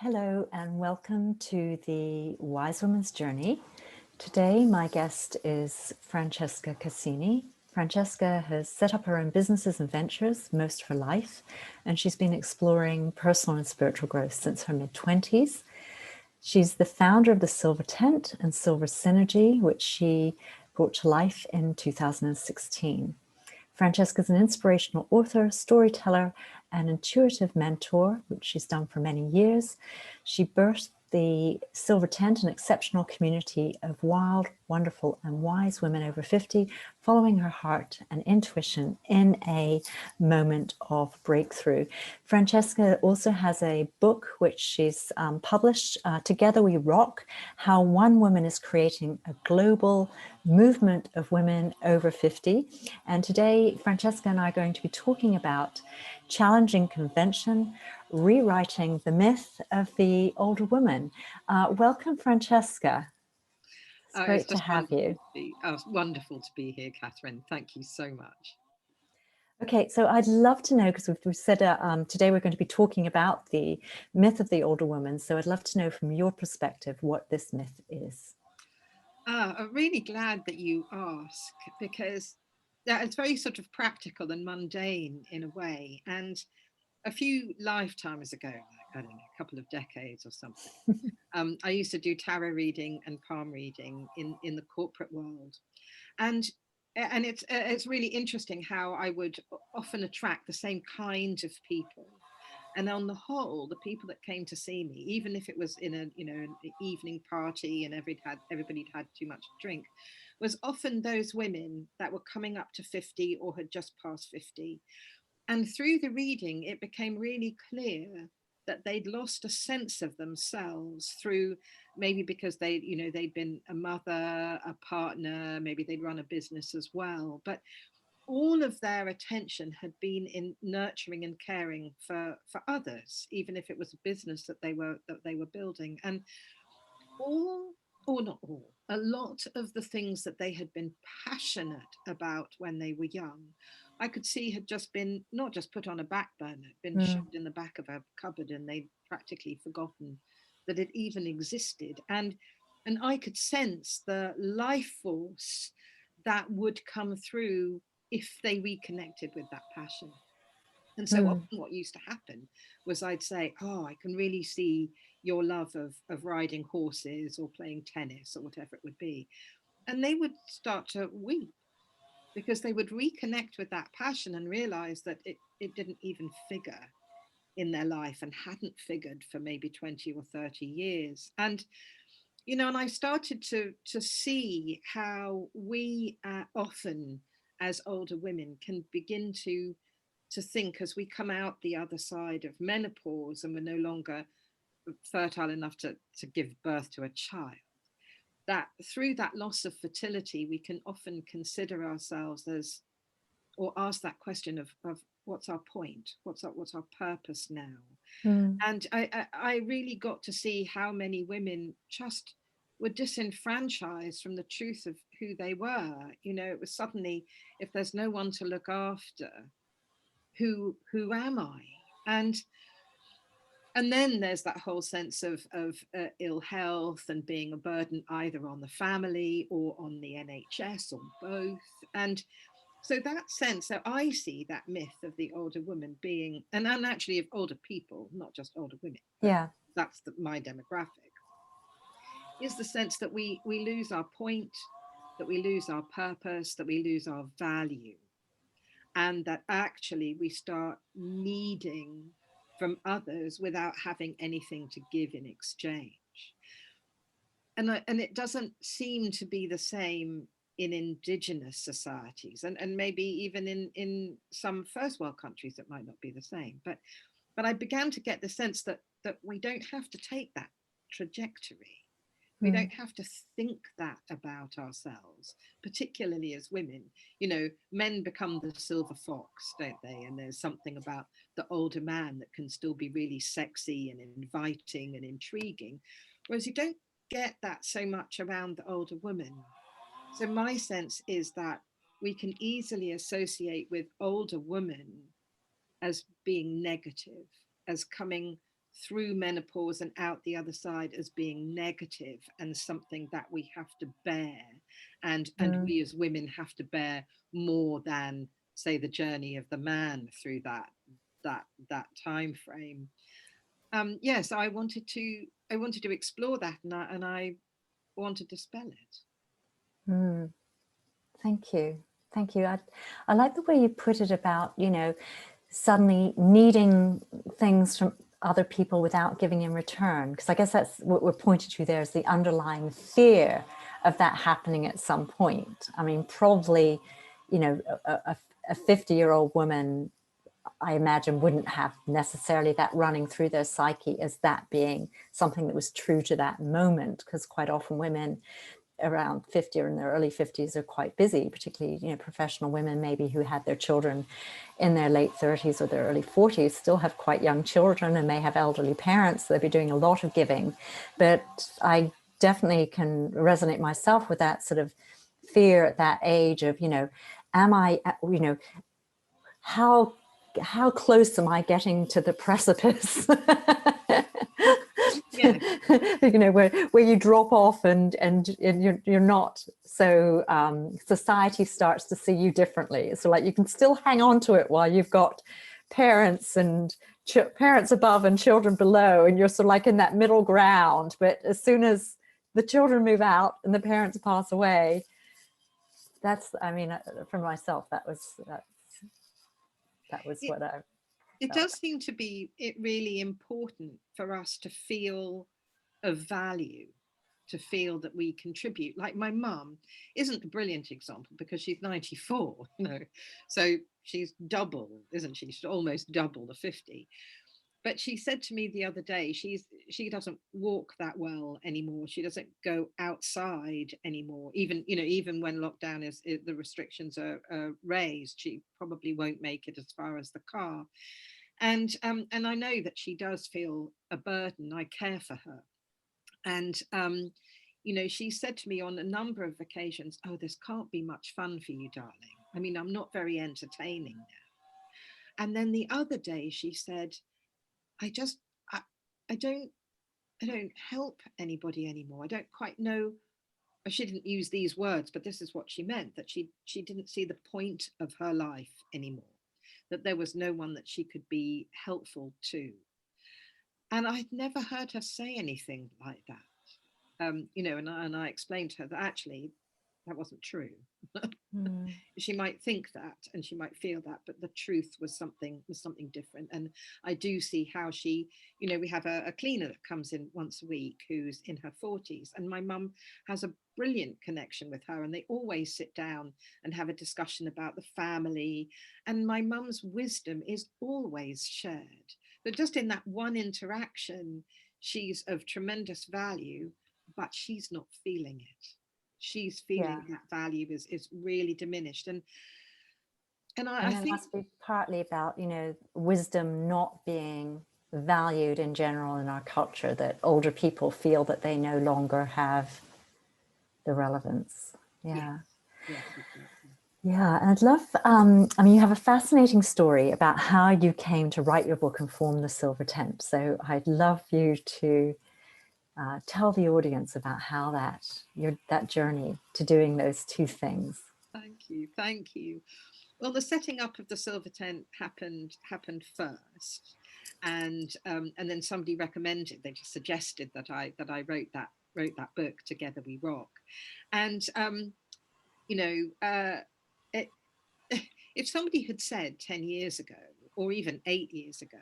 Hello and welcome to the Wise Woman's Journey. Today my guest is Francesca Cassini. Francesca has set up her own businesses and ventures most of her life, and she's been exploring personal and spiritual growth since her mid-20s. She's the founder of the Silver Tent and Silver Synergy, which she brought to life in 2016. Francesca is an inspirational author, storyteller, and intuitive mentor, which she's done for many years. She birthed the Silver Tent, an exceptional community of wild, wonderful, and wise women over 50, following her heart and intuition in a moment of breakthrough. Francesca also has a book which she's published, Together We Rock, How One Woman is Creating a Global Movement of Women Over 50. And today, Francesca and I are going to be talking about challenging convention, rewriting the myth of the older woman. Welcome, Francesca. It's It's great to just have you. wonderful to be here, Catherine. Thank you so much. Okay, so I'd love to know, because we've said today we're going to be talking about the myth of the older woman. So I'd love to know from your perspective what this myth is. I'm really glad that you ask because it's very sort of practical and mundane in a way. And a few lifetimes ago, like, I don't know, a couple of decades or something, I used to do tarot reading and palm reading in the corporate world. And it's really interesting how I would often attract the same kinds of people. And on the whole, the people that came to see me, even if it was in an evening party and everybody'd had too much to drink, was often those women that were coming up to 50 or had just passed 50. And through the reading, it became really clear that they'd lost a sense of themselves through, maybe because they'd been a mother, a partner, maybe they'd run a business as well. But all of their attention had been in nurturing and caring for others, even if it was a business that they were building. And all, or not all, a lot of the things that they had been passionate about when they were young, I could see had just been not just put on a back burner, been Mm. shoved in the back of a cupboard, and they'd practically forgotten that it even existed. And I could sense the life force that would come through if they reconnected with that passion. And so Mm. often what used to happen was I'd say, oh, I can really see your love of riding horses or playing tennis or whatever it would be. And they would start to weep because they would reconnect with that passion and realize that it didn't even figure in their life and hadn't figured for maybe 20 or 30 years. And I started to see how we often, as older women, can begin to think as we come out the other side of menopause and we're no longer fertile enough to give birth to a child, that through that loss of fertility, we can often consider ourselves as, or ask that question of what's our point? What's our purpose now? Mm. And I really got to see how many women just were disenfranchised from the truth of who they were. It was suddenly, if there's no one to look after, who am I? And then there's that whole sense of ill health and being a burden either on the family or on the NHS or both. And so that sense, so I see that myth of the older woman being, and actually of older people, not just older women, but Yeah. that's my demographic, is the sense that we lose our point, that we lose our purpose, that we lose our value, and that actually we start needing from others without having anything to give in exchange. And it doesn't seem to be the same in indigenous societies, and maybe even in some first world countries it might not be the same. But I began to get the sense that we don't have to take that trajectory. We Mm. don't have to think that about ourselves, particularly as women. Men become the silver fox, don't they? And there's something about the older man that can still be really sexy and inviting and intriguing, whereas you don't get that so much around the older woman. So my sense is that we can easily associate with older women as being negative, as coming through menopause and out the other side as being negative and something that we have to bear, and Mm. we as women have to bear more than, say, the journey of the man through that time frame. Yes, I wanted to explore that, and I wanted to spell it. Mm. Thank you. Thank you. I like the way you put it about, suddenly needing things from other people without giving in return. Because I guess that's what we're pointing to there, is the underlying fear of that happening at some point. I mean, probably, a 50-year-old woman, I imagine, wouldn't have necessarily that running through their psyche as that being something that was true to that moment, because quite often women around 50 or in their early 50s are quite busy, particularly professional women maybe who had their children in their late 30s or their early 40s, still have quite young children and may have elderly parents. They'll be doing a lot of giving. But I definitely can resonate myself with that sort of fear at that age of, am I, how close am I getting to the precipice? Yes. Where you drop off and you're not. So society starts to see you differently. So like you can still hang on to it while you've got parents and parents above and children below, and you're sort of like in that middle ground. But as soon as the children move out and the parents pass away, that's, I mean, for myself, that was It, what I it felt. does seem to be really important for us to feel of value, to feel that we contribute. Like my mum isn't a brilliant example because she's 94, so she's double, isn't she? She's almost double the 50. But she said to me the other day, she doesn't walk that well anymore. She doesn't go outside anymore. Even when lockdown is the restrictions are raised, she probably won't make it as far as the car. And I know that she does feel a burden. I care for her. And she said to me on a number of occasions, "Oh, this can't be much fun for you, darling. I mean, I'm not very entertaining now." And then the other day she said, I just I, I don't help anybody anymore. I don't quite know. She didn't use these words, but this is what she meant, that she didn't see the point of her life anymore, that there was no one that she could be helpful to. And I'd never heard her say anything like that. And I explained to her that actually that wasn't true. Mm. She might think that and she might feel that, but the truth was something different. And I do see how we have a cleaner that comes in once a week who's in her 40s, and my mum has a brilliant connection with her, and they always sit down and have a discussion about the family, and my mum's wisdom is always shared. But just in that one interaction, she's of tremendous value, but she's not feeling it. She's Yeah. feeling that value is really diminished. And I And it think, must be partly about, wisdom not being valued in general in our culture, that older people feel that they no longer have the relevance. yes, Yeah. yes, exactly. Yeah. And I'd love, I mean, you have a fascinating story about how you came to write your book and form the Silver Tent. So I'd love you to tell the audience about how that journey to doing those two things. Thank you, thank you. Well, the setting up of the Silver Tent happened first, and then somebody recommended. They just suggested that I wrote that book, Together We Rock. And you know, it, if somebody had said 10 years ago, or even 8 years ago,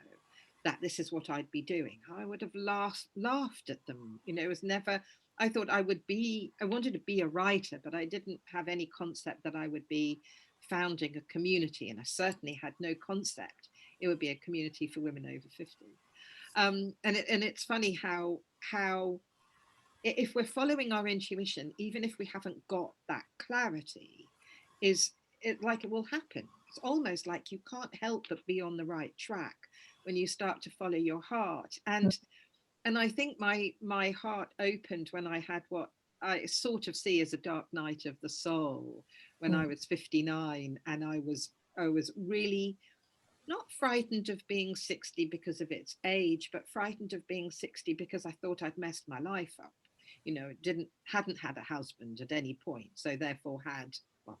that this is what I'd be doing, I would have laughed at them. It was never. I thought I wanted to be a writer, but I didn't have any concept that I would be founding a community, and I certainly had no concept it would be a community for women over 50. And it's funny how if we're following our intuition, even if we haven't got that clarity, is it like it will happen. It's almost like you can't help but be on the right track when you start to follow your heart. And I think my heart opened when I had what I sort of see as a dark night of the soul when I Mm. was 59, and I was really not frightened of being 60 because of its age, but frightened of being 60 because I thought I'd messed my life up. You know, hadn't had a husband at any point, so therefore well,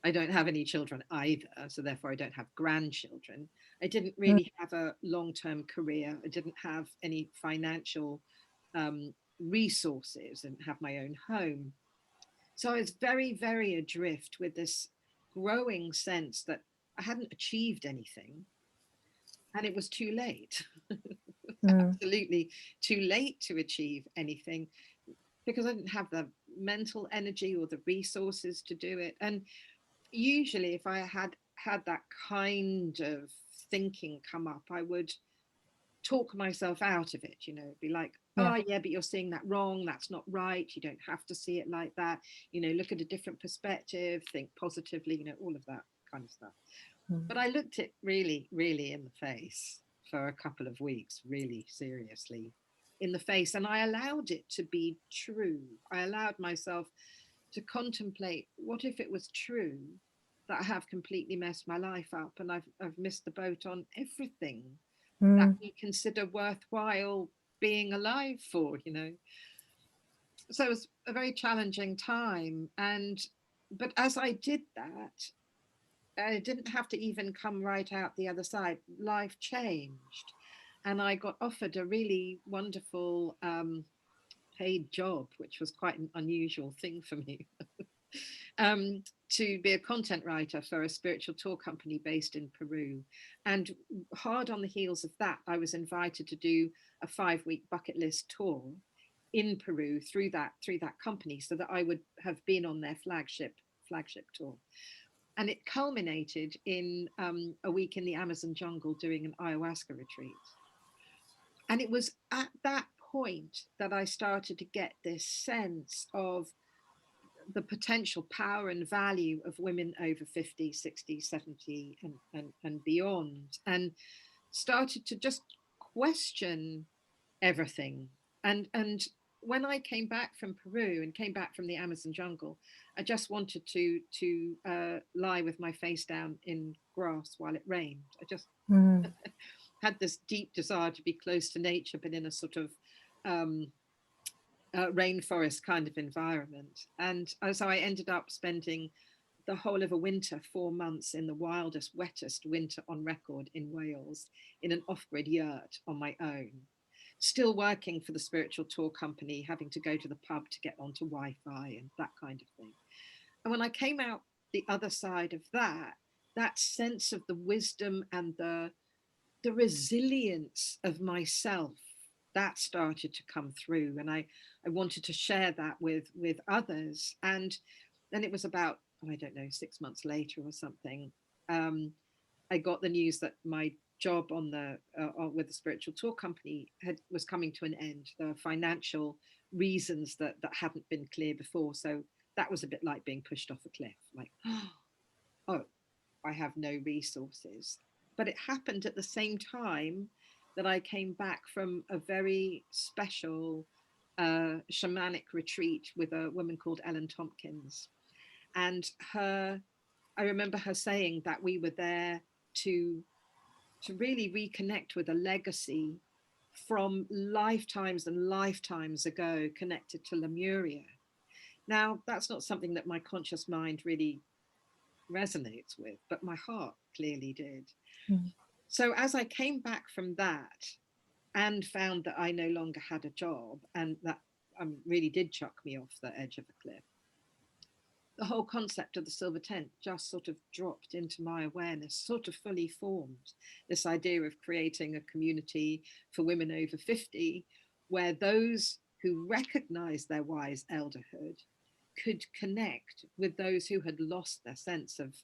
I don't have any children either, so therefore I don't have grandchildren. I didn't Mm, really have a long-term career. I didn't have any financial resources. I didn't have my own home. So I was very, very adrift with this growing sense that I hadn't achieved anything and it was too late. mm, Absolutely too late to achieve anything because I didn't have the mental energy or the resources to do it. And usually, if I had that kind of thinking come up, I would talk myself out of it, you know, be like, yeah. oh yeah, but you're seeing that wrong, that's not right, you don't have to see it like that, you know, look at a different perspective, think positively, you know, all of that kind of stuff. Mm, But I looked it really, really in the face for a couple of weeks, really seriously in the face, and I allowed it to be true. I allowed myself to contemplate, what if it was true that I have completely messed my life up and I've missed the boat on everything that mm, we consider worthwhile being alive for, you know. So it was a very challenging time. And but as I did that, I didn't have to even come right out the other side. Life changed. And I got offered a really wonderful paid job, which was quite an unusual thing for me, to be a content writer for a spiritual tour company based in Peru. And hard on the heels of that, I was invited to do a 5-week bucket list tour in Peru through that company, so that I would have been on their flagship tour. And it culminated in a week in the Amazon jungle doing an ayahuasca retreat. And it was at that point that I started to get this sense of the potential power and value of women over 50, 60, 70, and beyond, and started to just question everything. And when I came back from Peru and came back from the Amazon jungle, I just wanted to lie with my face down in grass while it rained. I just mm, had this deep desire to be close to nature, but in a sort of um, rainforest kind of environment. And so I ended up spending the whole of a winter, 4 months, in the wildest, wettest winter on record in Wales, in an off grid yurt on my own. Still working for the spiritual tour company, having to go to the pub to get onto Wi Fi and that kind of thing. And when I came out the other side of that, that sense of the wisdom and the resilience of myself, that started to come through, and I wanted to share that with others. And then it was about, oh, I don't know, 6 months later or something, um, I got the news that my job on the with the spiritual tour company was coming to an end. There were financial reasons that hadn't been clear before, so that was a bit like being pushed off a cliff, like, oh, I have no resources. But it happened at the same time that I came back from a very special shamanic retreat with a woman called Ellen Tompkins. And I remember her saying that we were there to really reconnect with a legacy from lifetimes and lifetimes ago connected to Lemuria. Now, that's not something that my conscious mind really resonates with, but my heart clearly did. mm. So as I came back from that and found that I no longer had a job, and that really did chuck me off the edge of a cliff, the whole concept of the silver tent just sort of dropped into my awareness, sort of fully formed. This idea of creating a community for women over 50, where those who recognize their wise elderhood could connect with those who had lost their sense of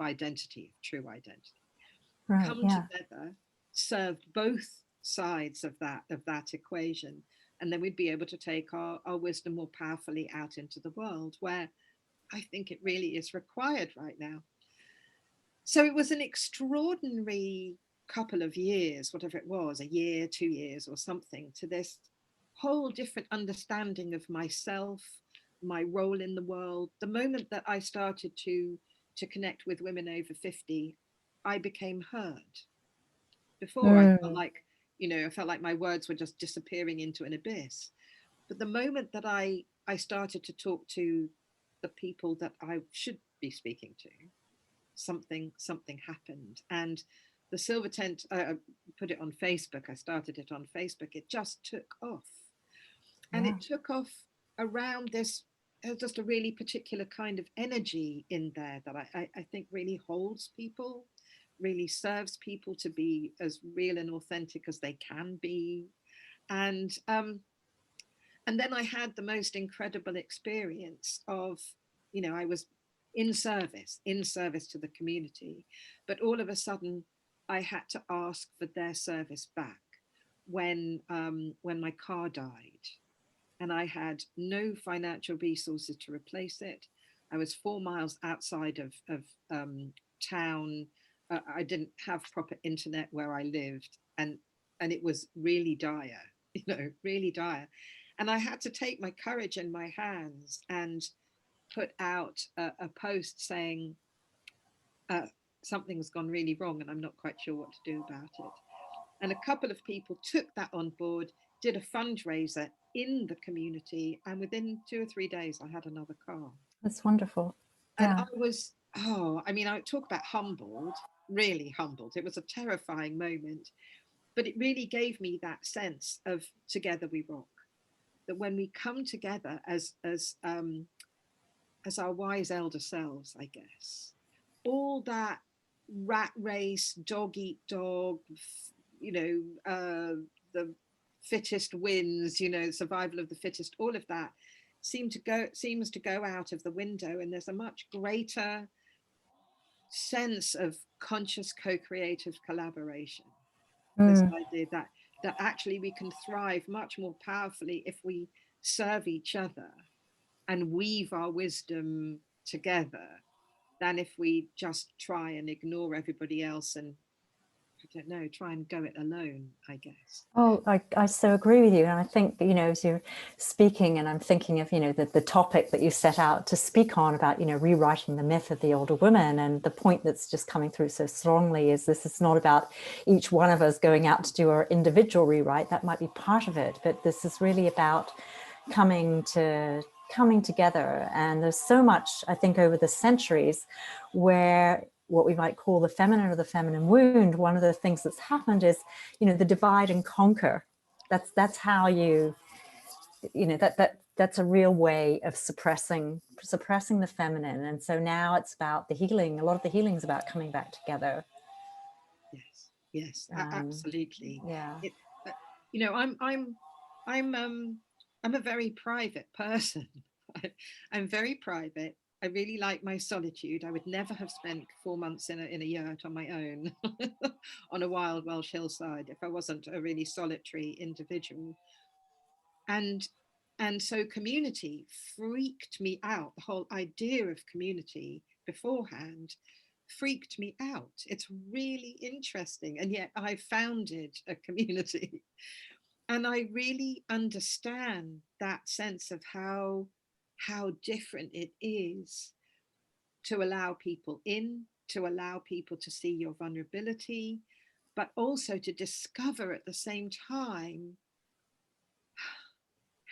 identity, of true identity, Right. come Yeah. together, serve both sides of that equation, and then we'd be able to take our wisdom more powerfully out into the world, where I think it really is required right now. So it was an extraordinary couple of years, whatever it was, a year, 2 years or something, to this whole different understanding of myself, my role in the world. The moment that I started to connect with women over 50, I became heard. Before I felt Mm. like, I felt like my words were just disappearing into an abyss. But the moment that I started to talk to the people that I should be speaking to, something happened. And the silver tent, I put it on Facebook. I started it on Facebook. It just took off, and Yeah. it took off around this. Just a really particular kind of energy in there that I think really holds people, really serves people to be as real and authentic as they can be. And um, and then I had the most incredible experience of, I was in service to the community, but all of a sudden I had to ask for their service back when my car died, and I had no financial resources to replace it. I was 4 miles outside of town. I didn't have proper internet where I lived, and it was really dire, really dire. And I had to take my courage in my hands and put out a post saying, uh, something's gone really wrong and I'm not quite sure what to do about it. And a couple of people took that on board, did a fundraiser in the community, and within 2 or 3 days, I had another car. That's wonderful. And I Yeah. was, I mean, I talk about humbled, really humbled. It was a terrifying moment, but it really gave me that sense of together we rock. That when we come together as our wise elder selves, I guess, all that rat race, dog eat dog, the fittest wins, survival of the fittest, all of that seems to go out of the window, and there's a much greater sense of conscious co-creative collaboration. This Mm. idea that actually we can thrive much more powerfully if we serve each other and weave our wisdom together than if we just try and ignore everybody else and, I don't know, try and go it alone, I guess. Oh, I so agree with you. And I think, as you're speaking, and I'm thinking of, the topic that you set out to speak on about, rewriting the myth of the older woman. And the point that's just coming through so strongly is this is not about each one of us going out to do our individual rewrite. That might be part of it, but this is really about coming together. And there's so much, I think, over the centuries where what we might call the feminine or the feminine wound, one of the things that's happened is, the divide and conquer. That's how that's a real way of suppressing the feminine. And so now it's about the healing. A lot of the healing is about coming back together. Yes, yes, um, absolutely. yeah. It, uh, you know, I'm, I'm a very private person. I'm very private. I really like my solitude. I would never have spent 4 months in a yurt on my own on a wild Welsh hillside if I wasn't a really solitary individual. And so community freaked me out. The whole idea of community beforehand freaked me out. It's really interesting, and yet I founded a community. And I really understand that sense of how different it is to allow people in, to allow people to see your vulnerability, but also to discover at the same time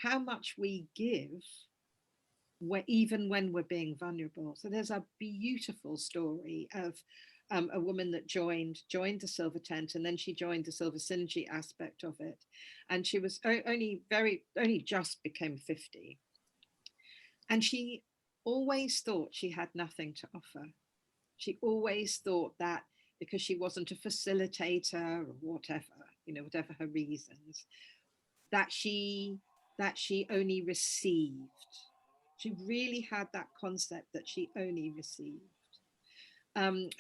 how much we give, where, even when we're being vulnerable. So there's a beautiful story of a woman that joined the Silver Tent, and then she joined the Silver Synergy aspect of it, and she was only just became 50, and she always thought she had nothing to offer. She always thought that because she wasn't a facilitator or whatever, whatever her reasons, that she only received. She really had that concept that she only received.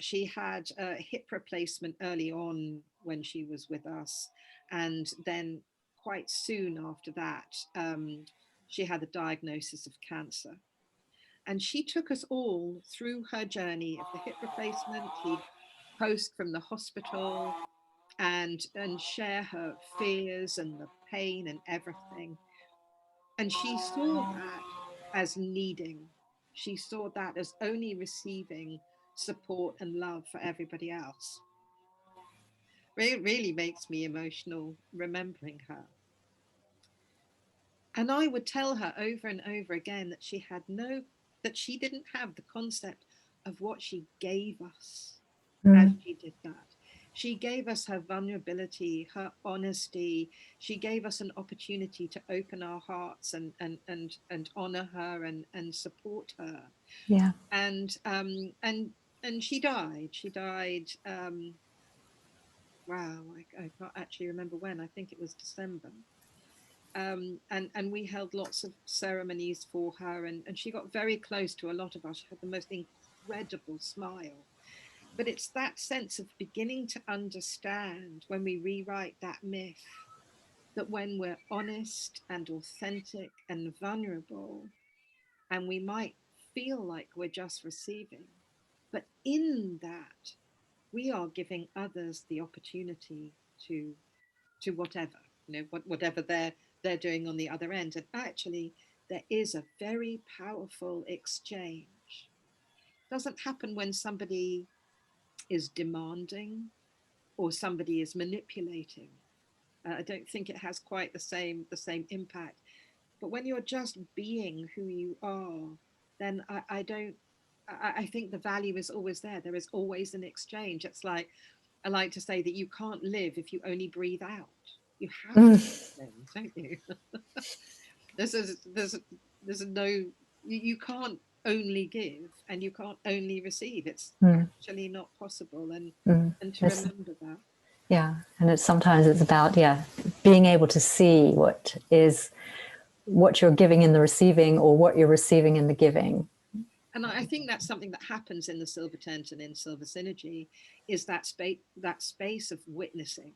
She had a hip replacement early on when she was with us, and then quite soon after that, she had a diagnosis of cancer. And she took us all through her journey of the hip replacement. She'd post from the hospital and share her fears and the pain and everything. And she saw that as needing. She saw that as only receiving support and love for everybody else. It really makes me emotional remembering her. And I would tell her over and over again that that she didn't have the concept of what she gave us as Mm. she did that. She gave us her vulnerability, her honesty. She gave us an opportunity to open our hearts and honor her and support her. Yeah. And and she died. She died. Wow, I can't actually remember when. I think it was December. And we held lots of ceremonies for her, and she got very close to a lot of us. She had the most incredible smile. But it's that sense of beginning to understand when we rewrite that myth that when we're honest and authentic and vulnerable, and we might feel like we're just receiving, but in that, we are giving others the opportunity to whatever, whatever they're doing on the other end. And actually, there is a very powerful exchange. It doesn't happen when somebody is demanding or somebody is manipulating. I don't think it has quite the same impact. But when you're just being who you are, then I don't. I think the value is always there. There is always an exchange. It's like I like to say that you can't live if you only breathe out. You have to Mm. breathe in, don't you? There's a, there's a, there's a no. You can't only give and you can't only receive. It's Mm. actually not possible, Mm. and to It's, remember that. yeah, and it's sometimes it's about, yeah, being able to see what you're giving in the receiving, or what you're receiving in the giving. And I think that's something that happens in the silver tent and in silver synergy, is that space of witnessing,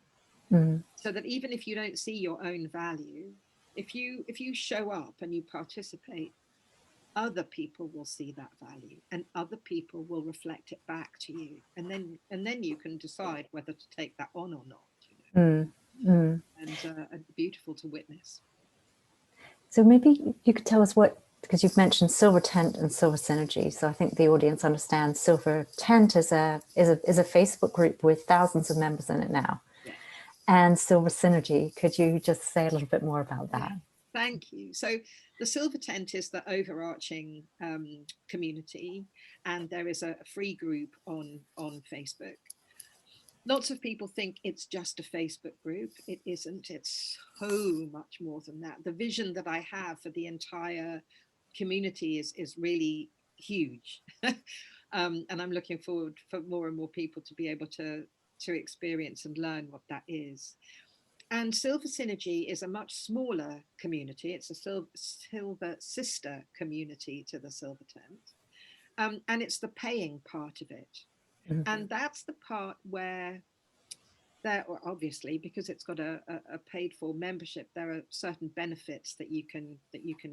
Mm. so that even if you don't see your own value, if you show up and you participate, other people will see that value and other people will reflect it back to you, and then you can decide whether to take that on or not, Mm. Mm. and beautiful to witness. So maybe you could tell us what, because you've mentioned Silver Tent and Silver Synergy. So I think the audience understands Silver Tent is a Facebook group with thousands of members in it now. Yeah. And Silver Synergy, could you just say a little bit more about that? Yeah, thank you. So the Silver Tent is the overarching community, and there is a free group on Facebook. Lots of people think it's just a Facebook group. It isn't. It's so much more than that. The vision that I have for the entire community is really huge, and I'm looking forward for more and more people to be able to experience and learn what that is. And Silver Synergy is a much smaller community. It's a silver sister community to the Silver Tent, and it's the paying part of it. Mm. And that's the part where there, obviously, because it's got a paid for membership, there are certain benefits that you can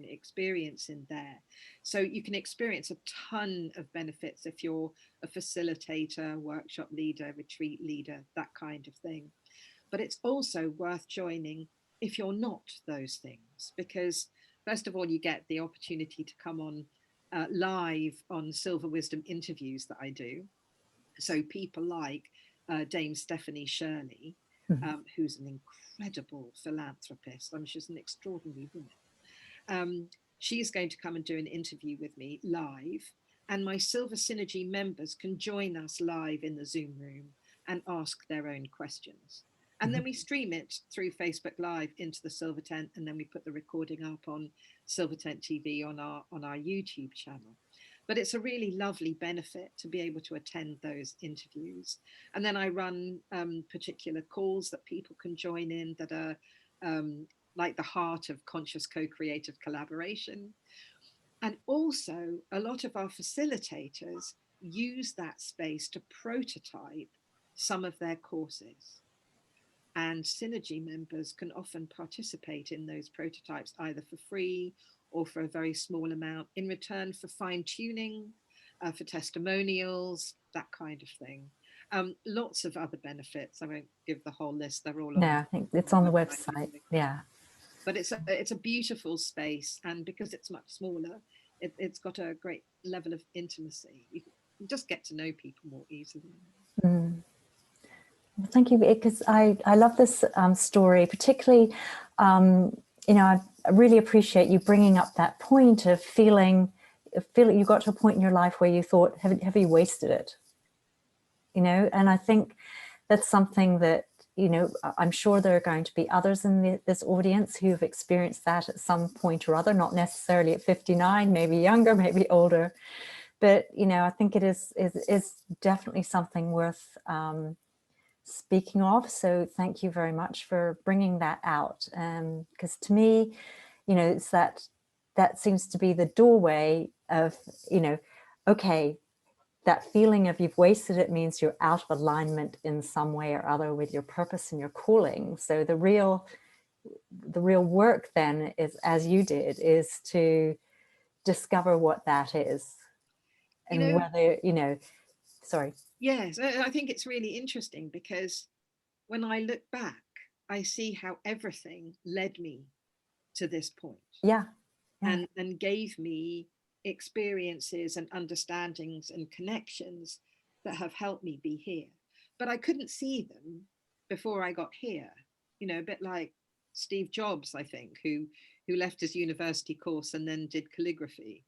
experience in there. So you can experience a ton of benefits if you're a facilitator, workshop leader, retreat leader, that kind of thing. But it's also worth joining if you're not those things, because first of all, you get the opportunity to come on live on Silver Wisdom interviews that I do. So people like Dame Stephanie Shirley, Mm. who's an incredible philanthropist. I mean, she's an extraordinary woman. Um, she's going to come and do an interview with me live, and my Silver Synergy members can join us live in the Zoom room and ask their own questions. And then we stream it through Facebook Live into the Silver Tent, and then we put the recording up on Silver Tent TV on our YouTube channel. But it's a really lovely benefit to be able to attend those interviews. And then I run particular calls that people can join in that are like the heart of conscious co-creative collaboration. And also, a lot of our facilitators use that space to prototype some of their courses. And Synergy members can often participate in those prototypes either for free or for a very small amount in return for fine tuning, for testimonials, that kind of thing. Lots of other benefits. I won't give the whole list. They're all No, on I think it's the on the website. website. Yeah. But it's a beautiful space, and because it's much smaller, it's got a great level of intimacy. You just get to know people more easily. Mm. Well, thank you, because I love this story, particularly, I really appreciate you bringing up that point of feeling you got to a point in your life where you thought, have you wasted it? And I think that's something that, I'm sure there are going to be others in this audience who have experienced that at some point or other, not necessarily at 59, maybe younger, maybe older. But, I think it is definitely something worth speaking of. So thank you very much for bringing that out. Because to me, it's that seems to be the doorway of, okay, that feeling of you've wasted it means you're out of alignment in some way or other with your purpose and your calling. So the real work then is, as you did, is to discover what that is, and whether, sorry. Yes, I think it's really interesting because when I look back, I see how everything led me to this point. Yeah. And gave me experiences and understandings and connections that have helped me be here. But I couldn't see them before I got here. A bit like Steve Jobs, I think, who left his university course and then did calligraphy.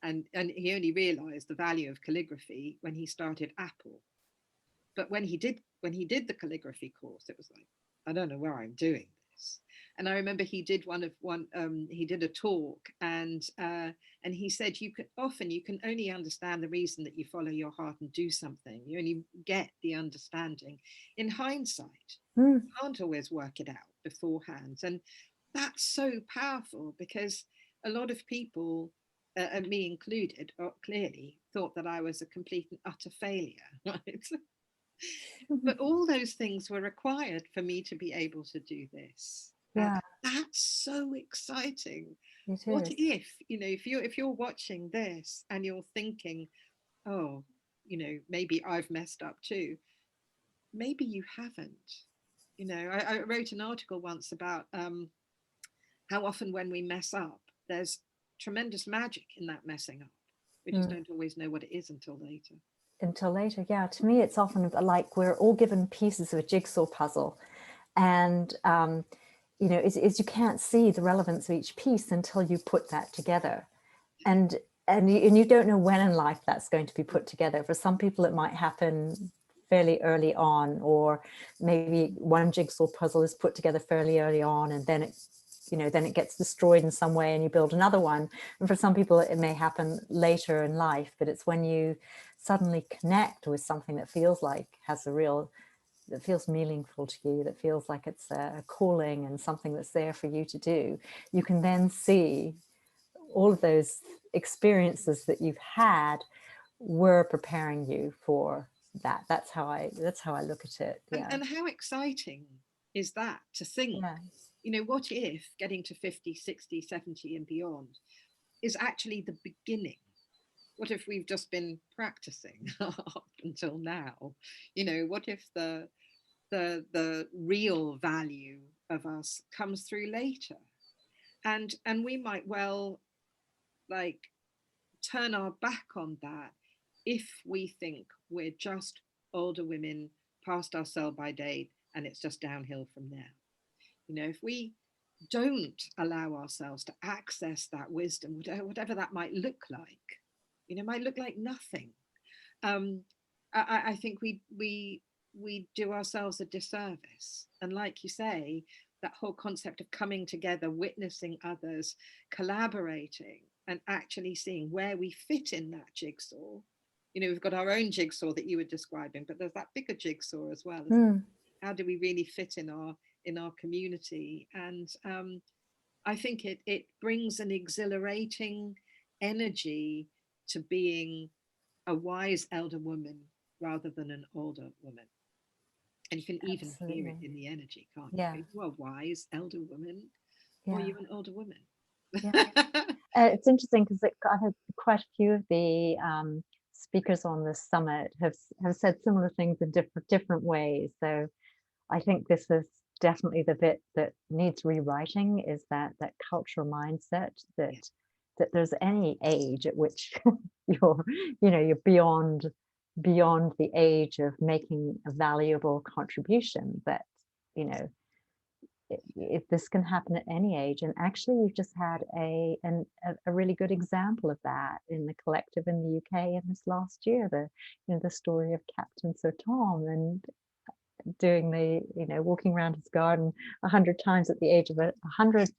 And he only realized the value of calligraphy when he started Apple. But when he did the calligraphy course, it was like, I don't know where I'm doing this. And I remember he did he did a talk, and he said you can only understand the reason that you follow your heart and do something. You only get the understanding in hindsight. You can't always work it out beforehand, and that's so powerful because a lot of people, and me included, clearly thought that I was a complete and utter failure, right? But all those things were required for me to be able to do this. Yeah, That's so exciting. it What is. if you're watching this and you're thinking, oh, maybe I've messed up too. Maybe you haven't. I wrote an article once about how often when we mess up, there's tremendous magic in that messing up. We just don't always know what it is until later. Yeah. To me, it's often like we're all given pieces of a jigsaw puzzle, and is you can't see the relevance of each piece until you put that together, and you don't know when in life that's going to be put together. For some people, it might happen fairly early on, or maybe one jigsaw puzzle is put together fairly early on, and then it gets destroyed in some way and you build another one. And for some people it may happen later in life, but it's when you suddenly connect with something that feels that feels meaningful to you, that feels like it's a calling and something that's there for you to do. You can then see all of those experiences that you've had were preparing you for that. That's how I look at it. Yeah. And how exciting is that to think, what if getting to 50, 60, 70 and beyond is actually the beginning? What if we've just been practicing up until now? What if the real value of us comes through later? And we might well like turn our back on that if we think we're just older women past our sell by date and it's just downhill from there. If we don't allow ourselves to access that wisdom, whatever that might look like, might look like nothing. I think we do ourselves a disservice. And like you say, that whole concept of coming together, witnessing others, collaborating, and actually seeing where we fit in that jigsaw. We've got our own jigsaw that you were describing, but there's that bigger jigsaw as well. How do we really fit in our community? And I think it brings an exhilarating energy to being a wise elder woman rather than an older woman. And you can even hear it in the energy, can't you? Yeah. Are you a wise elder woman, Yeah. or are you an older woman? Yeah. It's interesting because I have quite a few of the speakers on this summit have said similar things in different ways. So I think this is definitely the bit that needs rewriting, is that cultural mindset that that there's any age at which you're beyond the age of making a valuable contribution, that you know if this can happen at any age. And actually we've just had a really good example of that in the collective in the UK in this last year, the story of Captain Sir Tom, and doing walking around his garden 100 times at the age of 100,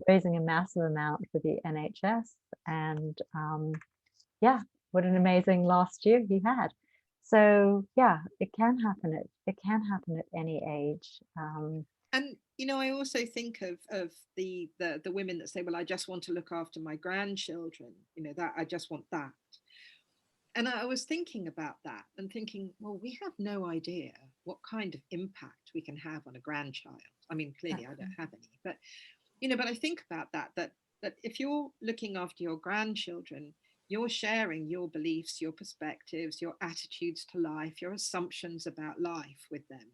raising a massive amount for the NHS. And yeah, what an amazing last year he had. So yeah, it can happen at any age. And I also think of the women that say, well, I just want to look after my grandchildren, that I just want that. And I was thinking about that and thinking, well, we have no idea what kind of impact we can have on a grandchild. I mean, clearly I don't have any, but but I think about that if you're looking after your grandchildren, you're sharing your beliefs, your perspectives, your attitudes to life, your assumptions about life with them.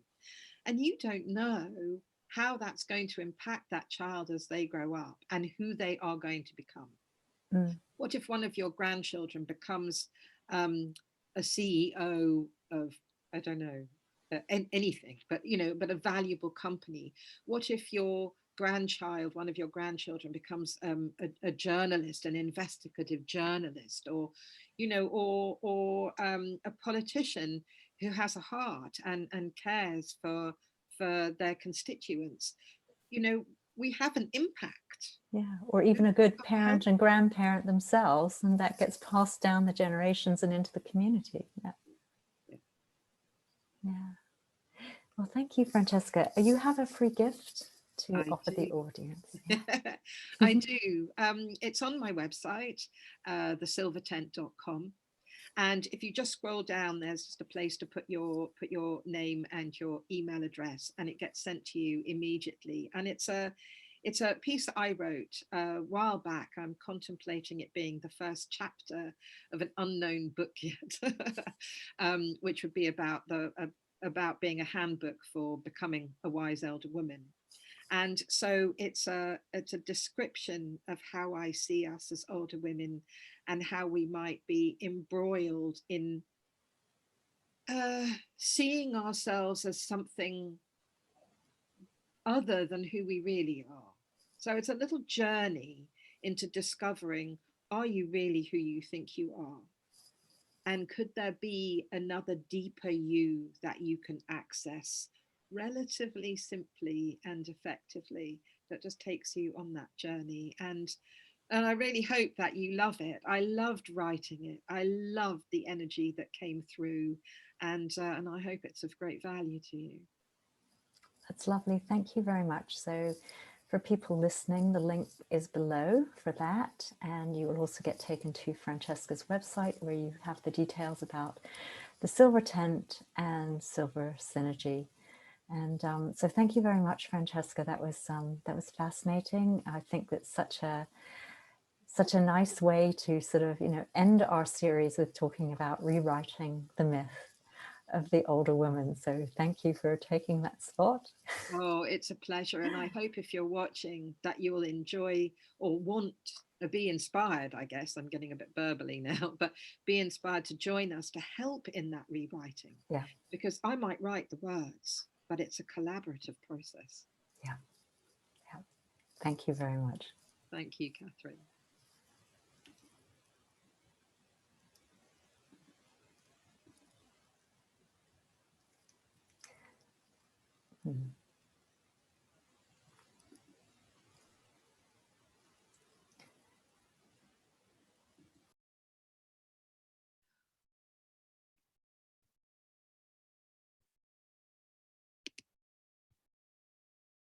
And you don't know how that's going to impact that child as they grow up and who they are going to become. What if one of your grandchildren becomes a CEO of, I don't know, anything, but a valuable company? What if one of your grandchildren becomes a journalist, an investigative journalist, or a politician who has a heart and cares for their constituents? We have an impact. Yeah, or even a good parent and grandparent themselves, and that gets passed down the generations and into the community. Yeah. Well, thank you, Francesca. You have a free gift to offer the audience. Yeah. I do. It's on my website, thesilvertent.com. And if you just scroll down, there's just a place to put your name and your email address, and it gets sent to you immediately. And it's a piece that I wrote a while back. I'm contemplating it being the first chapter of an unknown book yet, which would be about being a handbook for becoming a wise elder woman. And so it's a description of how I see us as older women and how we might be embroiled in seeing ourselves as something other than who we really are. So it's a little journey into discovering, are you really who you think you are? And could there be another deeper you that you can access relatively simply and effectively, that just takes you on that journey? And I really hope that you love it. I loved writing it. I loved the energy that came through, and I hope it's of great value to you. That's lovely. Thank you very much. So for people listening, the link is below for that, and you will also get taken to Francesca's website, where you have the details about the Silver Tent and Silver Synergy. And so thank you very much, Francesca. That was fascinating. I think that's such a nice way to sort of end our series with talking about rewriting the myth of the older woman. So thank you for taking that spot. Oh, it's a pleasure. And I hope if you're watching that you will enjoy or want to be inspired. I guess I'm getting a bit burbly now, but be inspired to join us to help in that rewriting. Yeah. Because I might write the words, but it's a collaborative process. Yeah. Yeah. Thank you very much. Thank you, Catherine. Mm.